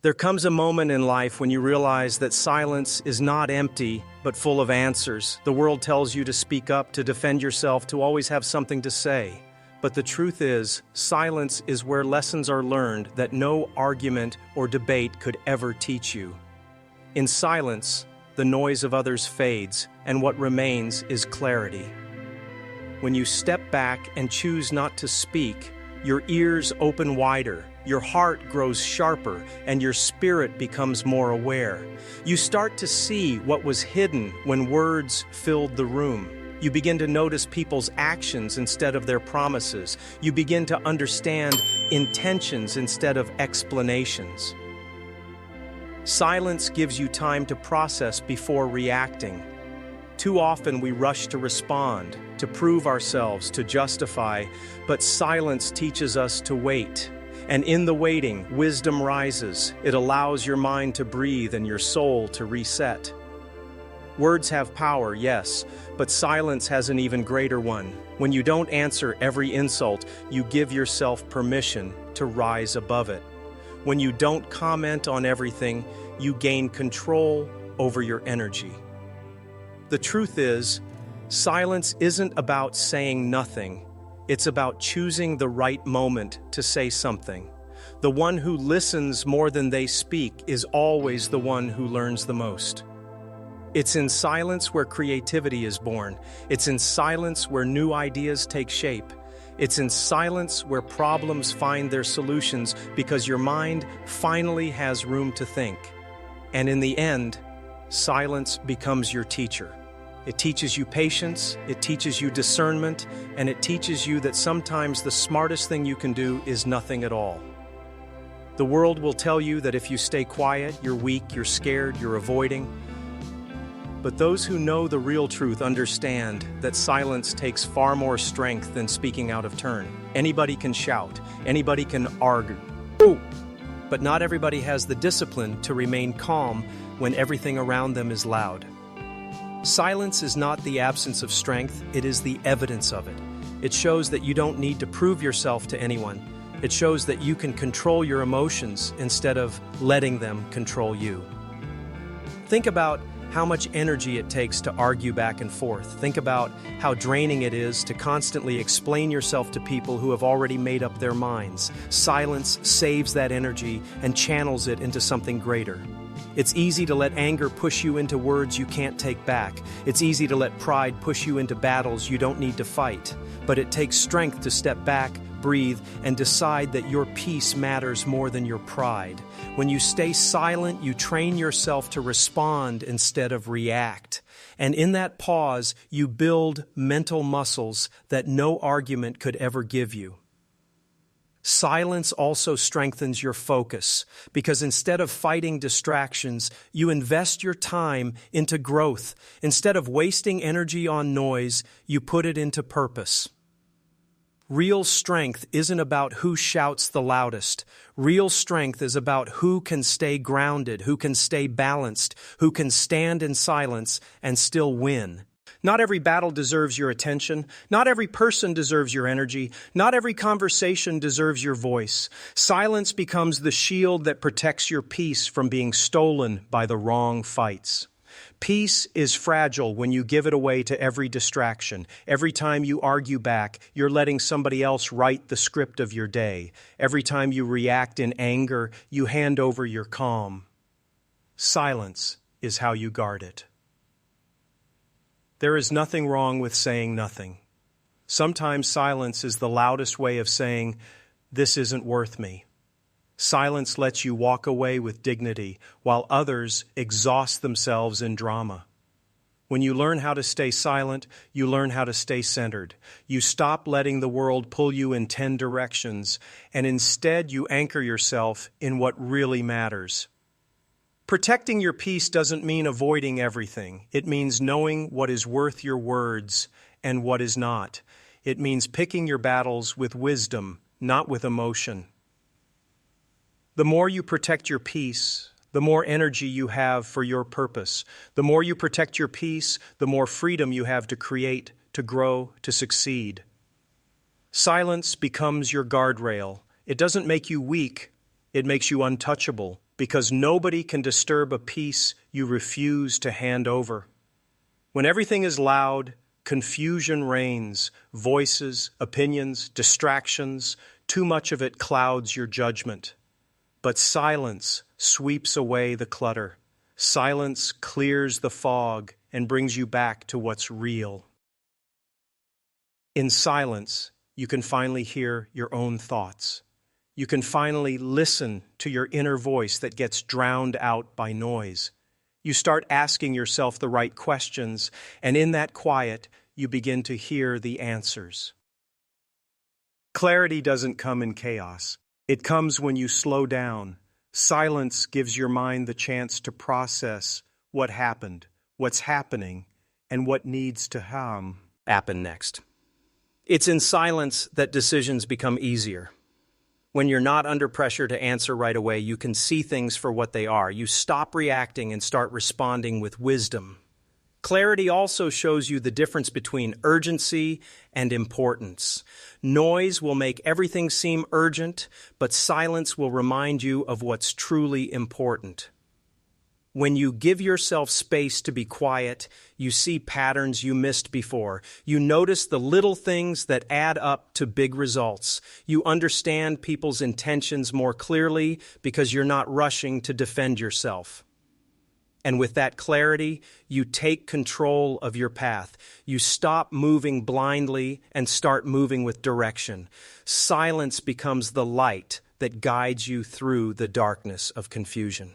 There comes a moment in life when you realize that silence is not empty, but full of answers. The world tells you to speak up, to defend yourself, to always have something to say. But the truth is, silence is where lessons are learned that no argument or debate could ever teach you. In silence, the noise of others fades, and what remains is clarity. When you step back and choose not to speak, your ears open wider, your heart grows sharper, and your spirit becomes more aware. You start to see what was hidden when words filled the room. You begin to notice people's actions instead of their promises. You begin to understand intentions instead of explanations. Silence gives you time to process before reacting. Too often we rush to respond, to prove ourselves, to justify, but silence teaches us to wait. And in the waiting, wisdom rises. It allows your mind to breathe and your soul to reset. Words have power, yes, but silence has an even greater one. When you don't answer every insult, you give yourself permission to rise above it. When you don't comment on everything, you gain control over your energy. The truth is, silence isn't about saying nothing. It's about choosing the right moment to say something. The one who listens more than they speak is always the one who learns the most. It's in silence where creativity is born. It's in silence where new ideas take shape. It's in silence where problems find their solutions because your mind finally has room to think. And in the end, silence becomes your teacher. It teaches you patience, it teaches you discernment, and it teaches you that sometimes the smartest thing you can do is nothing at all. The world will tell you that if you stay quiet, you're weak, you're scared, you're avoiding. But those who know the real truth understand that silence takes far more strength than speaking out of turn. Anybody can shout, anybody can argue, but not everybody has the discipline to remain calm when everything around them is loud. Silence is not the absence of strength, it is the evidence of it. It shows that you don't need to prove yourself to anyone. It shows that you can control your emotions instead of letting them control you. Think about how much energy it takes to argue back and forth. Think about how draining it is to constantly explain yourself to people who have already made up their minds. Silence saves that energy and channels it into something greater. It's easy to let anger push you into words you can't take back. It's easy to let pride push you into battles you don't need to fight. But it takes strength to step back, breathe, and decide that your peace matters more than your pride. When you stay silent, you train yourself to respond instead of react. And in that pause, you build mental muscles that no argument could ever give you. Silence also strengthens your focus, because instead of fighting distractions, you invest your time into growth. Instead of wasting energy on noise, you put it into purpose. Real strength isn't about who shouts the loudest. Real strength is about who can stay grounded, who can stay balanced, who can stand in silence and still win. Not every battle deserves your attention. Not every person deserves your energy. Not every conversation deserves your voice. Silence becomes the shield that protects your peace from being stolen by the wrong fights. Peace is fragile when you give it away to every distraction. Every time you argue back, you're letting somebody else write the script of your day. Every time you react in anger, you hand over your calm. Silence is how you guard it. There is nothing wrong with saying nothing. Sometimes silence is the loudest way of saying, "This isn't worth me." Silence lets you walk away with dignity, while others exhaust themselves in drama. When you learn how to stay silent, you learn how to stay centered. You stop letting the world pull you in 10 directions, and instead you anchor yourself in what really matters. Protecting your peace doesn't mean avoiding everything. It means knowing what is worth your words and what is not. It means picking your battles with wisdom, not with emotion. The more you protect your peace, the more energy you have for your purpose. The more you protect your peace, the more freedom you have to create, to grow, to succeed. Silence becomes your guardrail. It doesn't make you weak, it makes you untouchable. because nobody can disturb a peace you refuse to hand over. When everything is loud, confusion reigns, voices, opinions, distractions, too much of it clouds your judgment. But silence sweeps away the clutter. Silence clears the fog and brings you back to what's real. In silence, you can finally hear your own thoughts. You can finally listen to your inner voice that gets drowned out by noise. You start asking yourself the right questions, and in that quiet, you begin to hear the answers. Clarity doesn't come in chaos. It comes when you slow down. Silence gives your mind the chance to process what happened, what's happening, and what needs to happen next. It's in silence that decisions become easier. When you're not under pressure to answer right away, you can see things for what they are. You stop reacting and start responding with wisdom. Clarity also shows you the difference between urgency and importance. Noise will make everything seem urgent, but silence will remind you of what's truly important. When you give yourself space to be quiet, you see patterns you missed before. You notice the little things that add up to big results. You understand people's intentions more clearly because you're not rushing to defend yourself. And with that clarity, you take control of your path. You stop moving blindly and start moving with direction. Silence becomes the light that guides you through the darkness of confusion.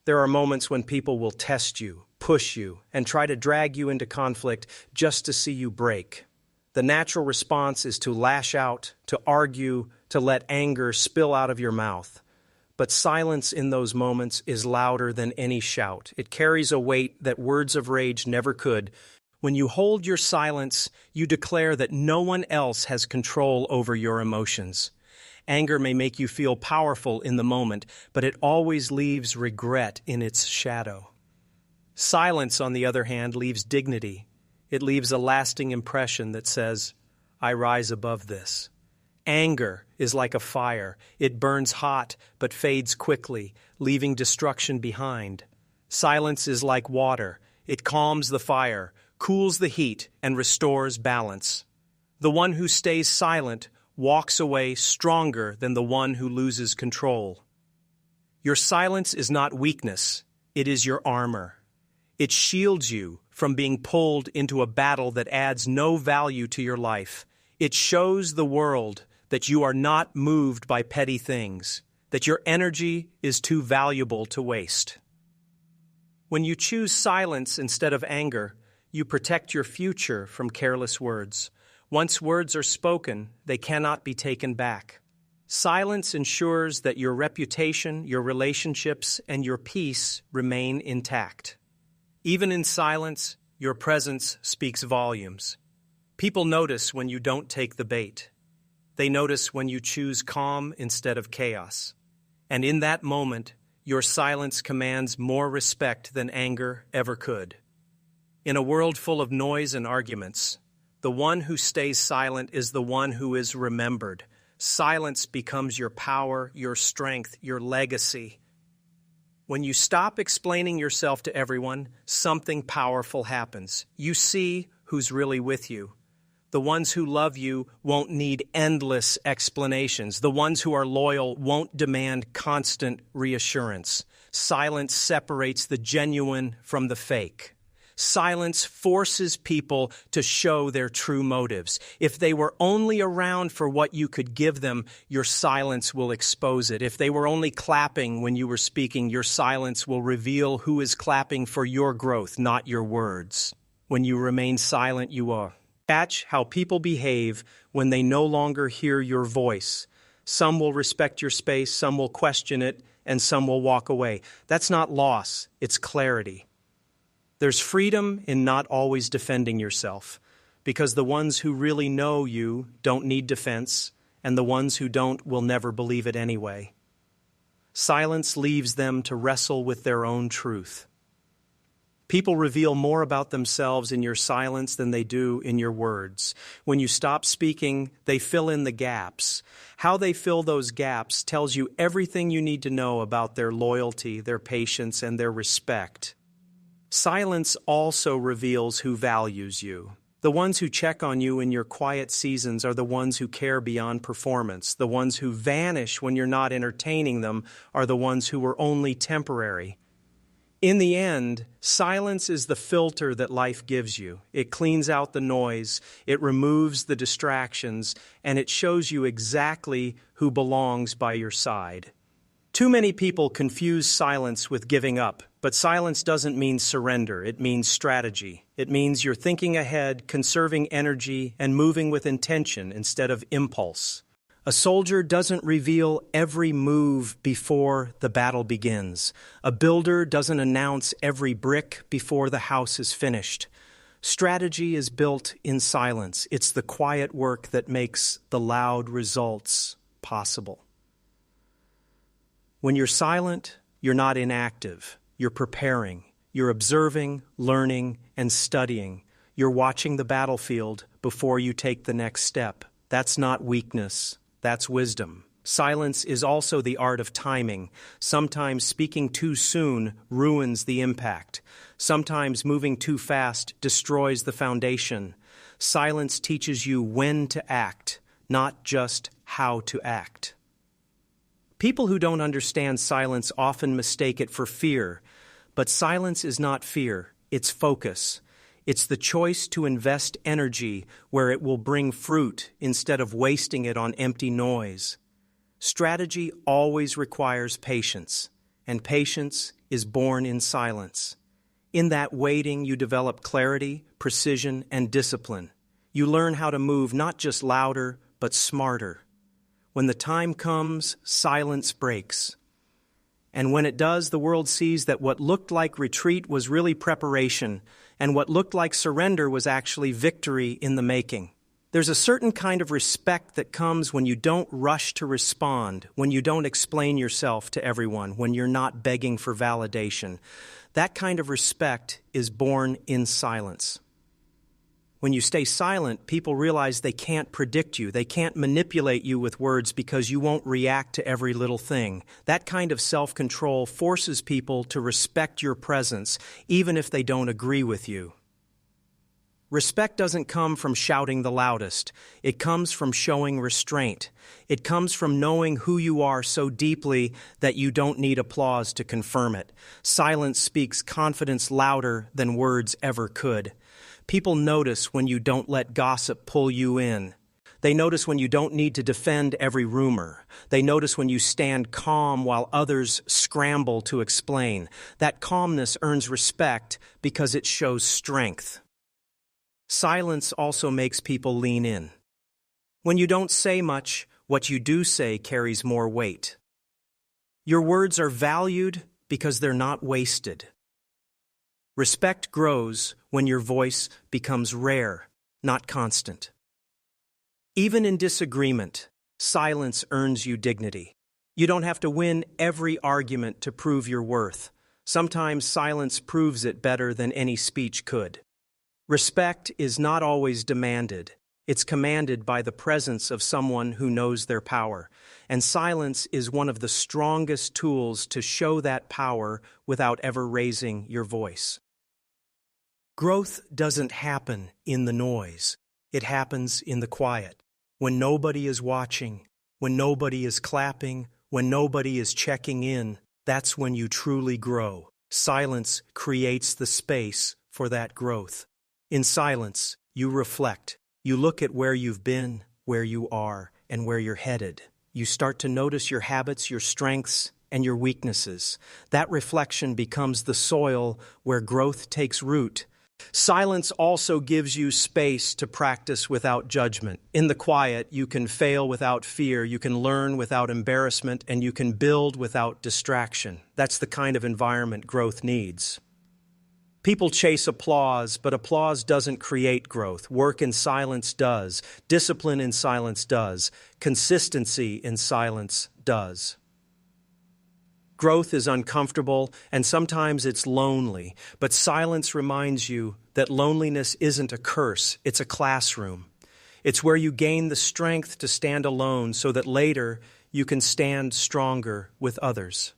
There are moments when people will test you, push you, and try to drag you into conflict just to see you break. The natural response is to lash out, to argue, to let anger spill out of your mouth. But silence in those moments is louder than any shout. It carries a weight that words of rage never could. When you hold your silence, you declare that no one else has control over your emotions. Anger may make you feel powerful in the moment, but it always leaves regret in its shadow. Silence, on the other hand, leaves dignity. It leaves a lasting impression that says, I rise above this. Anger is like a fire. It burns hot but fades quickly, leaving destruction behind. Silence is like water. It calms the fire, cools the heat, and restores balance. The one who stays silent walks away stronger than the one who loses control. Your silence is not weakness. It is your armor. It shields you from being pulled into a battle that adds no value to your life. It shows the world that you are not moved by petty things, that your energy is too valuable to waste. When you choose silence instead of anger, you protect your future from careless words. Once words are spoken, they cannot be taken back. Silence ensures that your reputation, your relationships, and your peace remain intact. Even in silence, your presence speaks volumes. People notice when you don't take the bait. They notice when you choose calm instead of chaos. And in that moment, your silence commands more respect than anger ever could. In a world full of noise and arguments, the one who stays silent is the one who is remembered. Silence becomes your power, your strength, your legacy. When you stop explaining yourself to everyone, something powerful happens. You see who's really with you. The ones who love you won't need endless explanations. The ones who are loyal won't demand constant reassurance. Silence separates the genuine from the fake. Silence forces people to show their true motives. If they were only around for what you could give them, your silence will expose it. If they were only clapping when you were speaking, your silence will reveal who is clapping for your growth, not your words. When you remain silent, you are. Catch how people behave when they no longer hear your voice. Some will respect your space, some will question it, and some will walk away. That's not loss, it's clarity. There's freedom in not always defending yourself, because the ones who really know you don't need defense, and the ones who don't will never believe it anyway. Silence leaves them to wrestle with their own truth. People reveal more about themselves in your silence than they do in your words. When you stop speaking, they fill in the gaps. How they fill those gaps tells you everything you need to know about their loyalty, their patience, and their respect. Silence also reveals who values you. The ones who check on you in your quiet seasons are the ones who care beyond performance. The ones who vanish when you're not entertaining them are the ones who are only temporary. In the end, silence is the filter that life gives you. It cleans out the noise, it removes the distractions, and it shows you exactly who belongs by your side. Too many people confuse silence with giving up, but silence doesn't mean surrender. It means strategy. It means you're thinking ahead, conserving energy, and moving with intention instead of impulse. A soldier doesn't reveal every move before the battle begins. A builder doesn't announce every brick before the house is finished. Strategy is built in silence. It's the quiet work that makes the loud results possible. When you're silent, you're not inactive. You're preparing. You're observing, learning, and studying. You're watching the battlefield before you take the next step. That's not weakness. That's wisdom. Silence is also the art of timing. Sometimes speaking too soon ruins the impact. Sometimes moving too fast destroys the foundation. Silence teaches you when to act, not just how to act. People who don't understand silence often mistake it for fear, but silence is not fear, it's focus. It's the choice to invest energy where it will bring fruit instead of wasting it on empty noise. Strategy always requires patience, and patience is born in silence. In that waiting, you develop clarity, precision, and discipline. You learn how to move not just louder, but smarter. When the time comes, silence breaks. And when it does, the world sees that what looked like retreat was really preparation, and what looked like surrender was actually victory in the making. There's a certain kind of respect that comes when you don't rush to respond, when you don't explain yourself to everyone, when you're not begging for validation. That kind of respect is born in silence. When you stay silent, people realize they can't predict you. They can't manipulate you with words because you won't react to every little thing. That kind of self-control forces people to respect your presence, even if they don't agree with you. Respect doesn't come from shouting the loudest. It comes from showing restraint. It comes from knowing who you are so deeply that you don't need applause to confirm it. Silence speaks confidence louder than words ever could. People notice when you don't let gossip pull you in. They notice when you don't need to defend every rumor. They notice when you stand calm while others scramble to explain. That calmness earns respect because it shows strength. Silence also makes people lean in. When you don't say much, what you do say carries more weight. Your words are valued because they're not wasted. Respect grows when your voice becomes rare, not constant. Even in disagreement, silence earns you dignity. You don't have to win every argument to prove your worth. Sometimes silence proves it better than any speech could. Respect is not always demanded. It's commanded by the presence of someone who knows their power. And silence is one of the strongest tools to show that power without ever raising your voice. Growth doesn't happen in the noise. It happens in the quiet. When nobody is watching, when nobody is clapping, when nobody is checking in, that's when you truly grow. Silence creates the space for that growth. In silence, you reflect. You look at where you've been, where you are, and where you're headed. You start to notice your habits, your strengths, and your weaknesses. That reflection becomes the soil where growth takes root. Silence also gives you space to practice without judgment. In the quiet, you can fail without fear, you can learn without embarrassment, and you can build without distraction. That's the kind of environment growth needs. People chase applause, but applause doesn't create growth. Work in silence does. Discipline in silence does. Consistency in silence does. Growth is uncomfortable, and sometimes it's lonely, but silence reminds you that loneliness isn't a curse, it's a classroom. It's where you gain the strength to stand alone so that later you can stand stronger with others.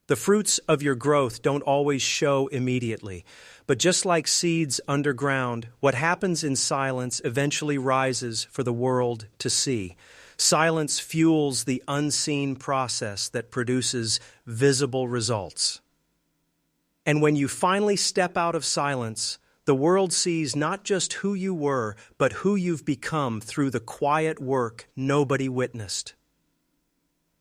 The fruits of your growth don't always show immediately, but just like seeds underground, what happens in silence eventually rises for the world to see. Silence fuels the unseen process that produces visible results. And when you finally step out of silence, the world sees not just who you were, but who you've become through the quiet work nobody witnessed.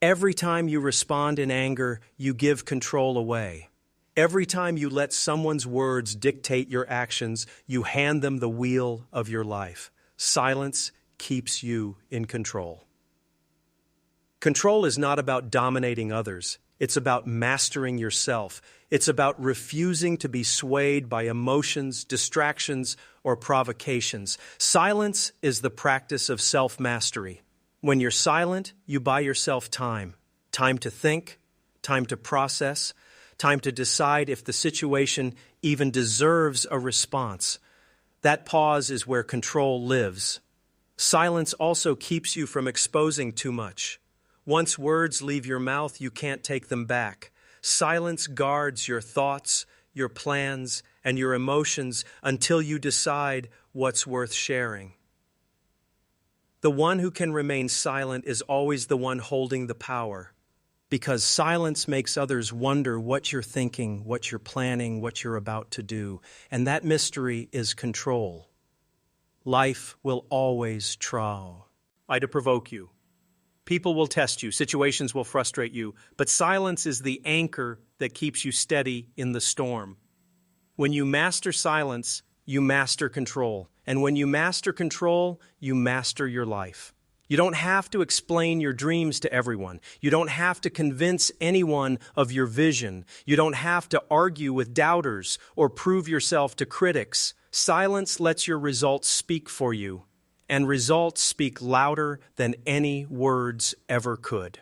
Every time you respond in anger, you give control away. Every time you let someone's words dictate your actions, you hand them the wheel of your life. Silence keeps you in control. Control is not about dominating others. It's about mastering yourself. It's about refusing to be swayed by emotions, distractions, or provocations. Silence is the practice of self-mastery. When you're silent, you buy yourself time. Time to think, time to process, time to decide if the situation even deserves a response. That pause is where control lives. Silence also keeps you from exposing too much. Once words leave your mouth, you can't take them back. Silence guards your thoughts, your plans, and your emotions until you decide what's worth sharing. The one who can remain silent is always the one holding the power, because silence makes others wonder what you're thinking, what you're planning, what you're about to do, and that mystery is control. Life will always try to provoke you. People will test you, situations will frustrate you, but silence is the anchor that keeps you steady in the storm. When you master silence, you master control. And when you master control, you master your life. You don't have to explain your dreams to everyone. You don't have to convince anyone of your vision. You don't have to argue with doubters or prove yourself to critics. Silence lets your results speak for you. And results speak louder than any words ever could.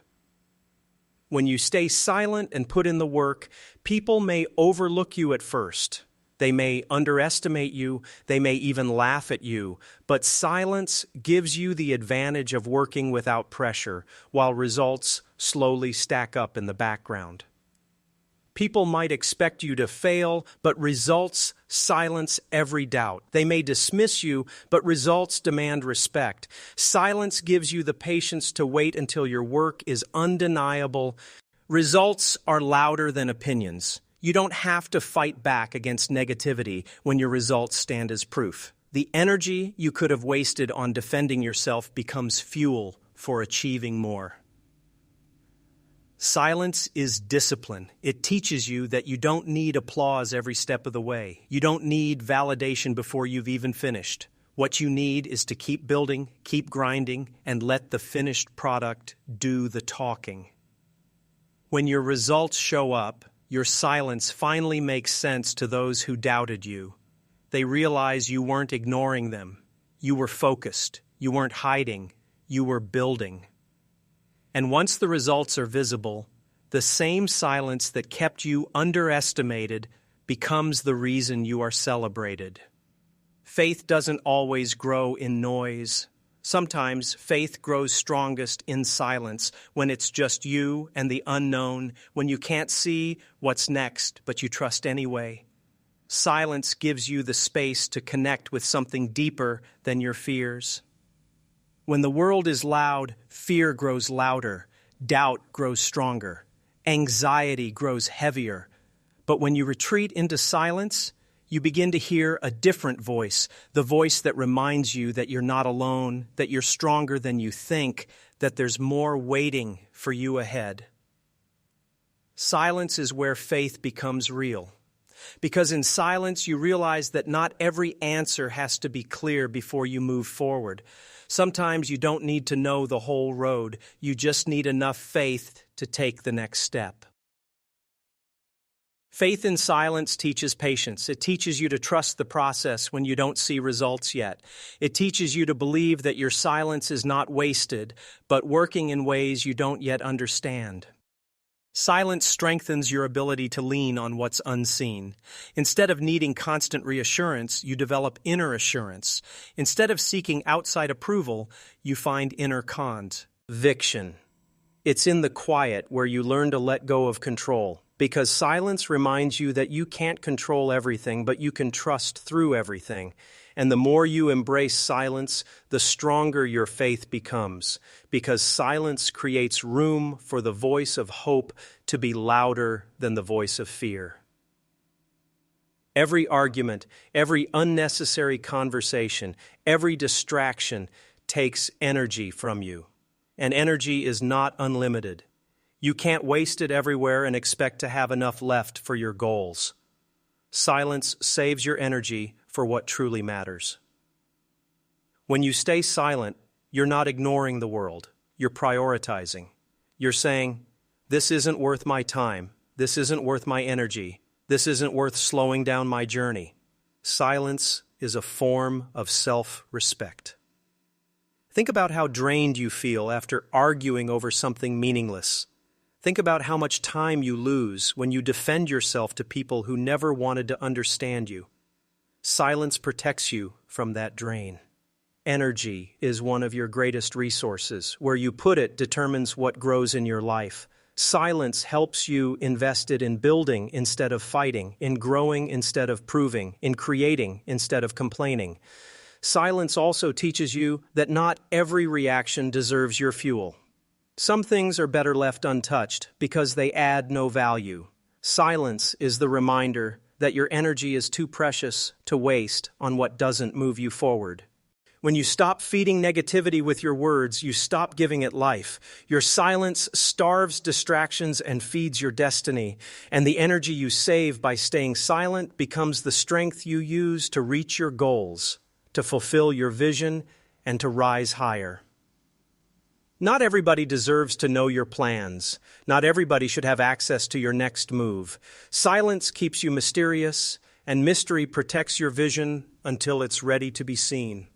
When you stay silent and put in the work, people may overlook you at first. They may underestimate you. They may even laugh at you. But silence gives you the advantage of working without pressure, while results slowly stack up in the background. People might expect you to fail, but results silence every doubt. They may dismiss you, but results demand respect. Silence gives you the patience to wait until your work is undeniable. Results are louder than opinions. You don't have to fight back against negativity when your results stand as proof. The energy you could have wasted on defending yourself becomes fuel for achieving more. Silence is discipline. It teaches you that you don't need applause every step of the way. You don't need validation before you've even finished. What you need is to keep building, keep grinding, and let the finished product do the talking. When your results show up, your silence finally makes sense to those who doubted you. They realize you weren't ignoring them. You were focused. You weren't hiding. You were building. And once the results are visible, the same silence that kept you underestimated becomes the reason you are celebrated. Faith doesn't always grow in noise. Sometimes faith grows strongest in silence, when it's just you and the unknown, when you can't see what's next, but you trust anyway. Silence gives you the space to connect with something deeper than your fears. When the world is loud, fear grows louder, doubt grows stronger, anxiety grows heavier. But when you retreat into silence, you begin to hear a different voice, the voice that reminds you that you're not alone, that you're stronger than you think, that there's more waiting for you ahead. Silence is where faith becomes real. Because in silence, you realize that not every answer has to be clear before you move forward. Sometimes you don't need to know the whole road. You just need enough faith to take the next step. Faith in silence teaches patience. It teaches you to trust the process when you don't see results yet. It teaches you to believe that your silence is not wasted, but working in ways you don't yet understand. Silence strengthens your ability to lean on what's unseen. Instead of needing constant reassurance, you develop inner assurance. Instead of seeking outside approval, you find inner conviction. It's in the quiet where you learn to let go of control, because silence reminds you that you can't control everything, but you can trust through everything. And the more you embrace silence, the stronger your faith becomes, because silence creates room for the voice of hope to be louder than the voice of fear. Every argument, every unnecessary conversation, every distraction takes energy from you. And energy is not unlimited. You can't waste it everywhere and expect to have enough left for your goals. Silence saves your energy for what truly matters. When you stay silent, you're not ignoring the world. You're prioritizing. You're saying, this isn't worth my time. This isn't worth my energy. This isn't worth slowing down my journey. Silence is a form of self-respect. Think about how drained you feel after arguing over something meaningless. Think about how much time you lose when you defend yourself to people who never wanted to understand you. Silence protects you from that drain. Energy is one of your greatest resources. Where you put it determines what grows in your life. Silence helps you invest it in building instead of fighting, in growing instead of proving, in creating instead of complaining. Silence also teaches you that not every reaction deserves your fuel. Some things are better left untouched because they add no value. Silence is the reminder that your energy is too precious to waste on what doesn't move you forward. When you stop feeding negativity with your words, you stop giving it life. Your silence starves distractions and feeds your destiny, and the energy you save by staying silent becomes the strength you use to reach your goals, to fulfill your vision, and to rise higher. Not everybody deserves to know your plans. Not everybody should have access to your next move. Silence keeps you mysterious, and mystery protects your vision until it's ready to be seen.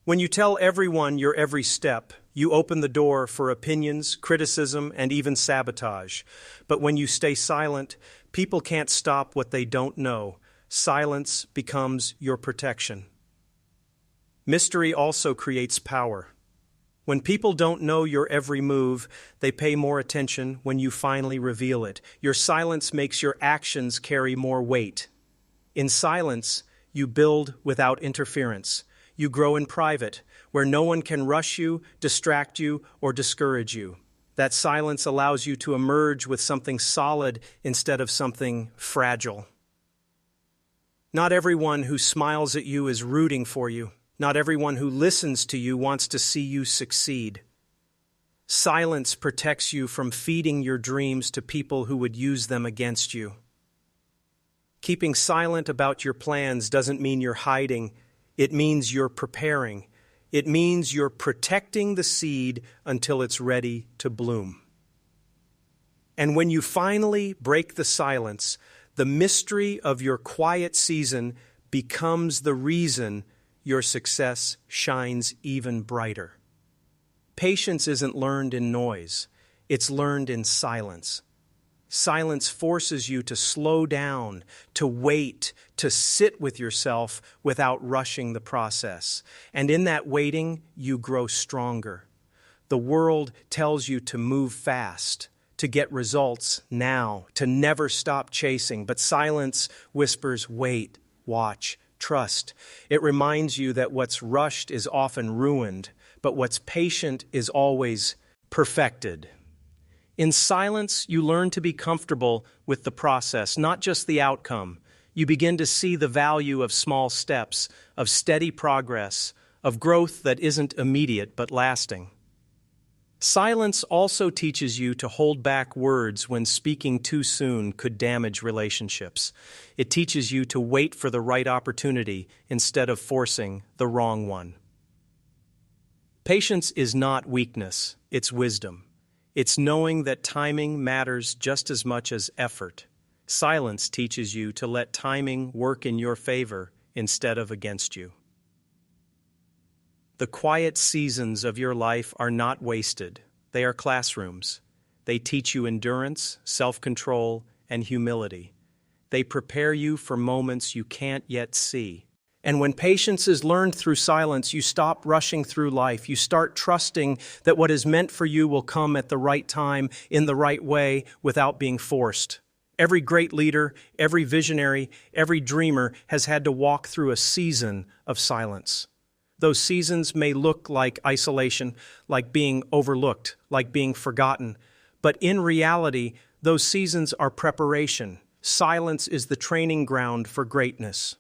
When you tell everyone your every step, you open the door for opinions, criticism, and even sabotage. But when you stay silent, people can't stop what they don't know. Silence becomes your protection. Mystery also creates power. When people don't know your every move, they pay more attention when you finally reveal it. Your silence makes your actions carry more weight. In silence, you build without interference. You grow in private, where no one can rush you, distract you, or discourage you. That silence allows you to emerge with something solid instead of something fragile. Not everyone who smiles at you is rooting for you. Not everyone who listens to you wants to see you succeed. Silence protects you from feeding your dreams to people who would use them against you. Keeping silent about your plans doesn't mean you're hiding. It means you're preparing. It means you're protecting the seed until it's ready to bloom. And when you finally break the silence, the mystery of your quiet season becomes the reason your success shines even brighter. Patience isn't learned in noise. It's learned in silence. Silence forces you to slow down, to wait, to sit with yourself without rushing the process. And in that waiting, you grow stronger. The world tells you to move fast, to get results now, to never stop chasing. But silence whispers, wait, watch, trust. It reminds you that what's rushed is often ruined, but what's patient is always perfected. In silence, you learn to be comfortable with the process, not just the outcome. You begin to see the value of small steps, of steady progress, of growth that isn't immediate but lasting. Silence also teaches you to hold back words when speaking too soon could damage relationships. It teaches you to wait for the right opportunity instead of forcing the wrong one. Patience is not weakness, it's wisdom. It's knowing that timing matters just as much as effort. Silence teaches you to let timing work in your favor instead of against you. The quiet seasons of your life are not wasted. They are classrooms. They teach you endurance, self-control, and humility. They prepare you for moments you can't yet see. And when patience is learned through silence, you stop rushing through life. You start trusting that what is meant for you will come at the right time, in the right way, without being forced. Every great leader, every visionary, every dreamer has had to walk through a season of silence. Those seasons may look like isolation, like being overlooked, like being forgotten, but in reality, those seasons are preparation. Silence is the training ground for greatness.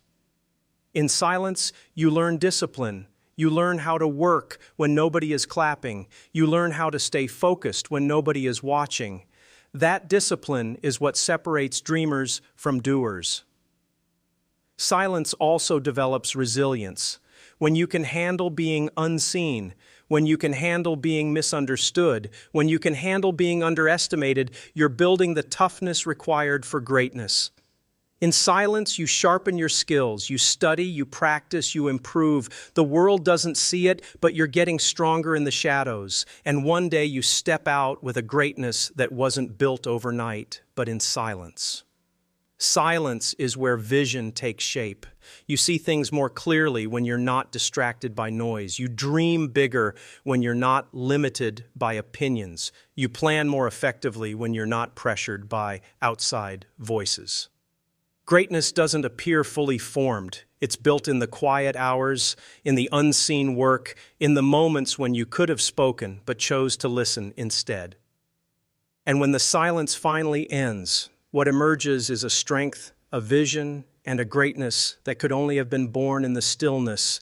In silence, you learn discipline. You learn how to work when nobody is clapping. You learn how to stay focused when nobody is watching. That discipline is what separates dreamers from doers. Silence also develops resilience. When you can handle being unseen, when you can handle being misunderstood, when you can handle being underestimated, you're building the toughness required for greatness. In silence, you sharpen your skills, you study, you practice, you improve. The world doesn't see it, but you're getting stronger in the shadows. And one day you step out with a greatness that wasn't built overnight, but in silence. Silence is where vision takes shape. You see things more clearly when you're not distracted by noise. You dream bigger when you're not limited by opinions. You plan more effectively when you're not pressured by outside voices. Greatness doesn't appear fully formed. It's built in the quiet hours, in the unseen work, in the moments when you could have spoken but chose to listen instead. And when the silence finally ends, what emerges is a strength, a vision, and a greatness that could only have been born in the stillness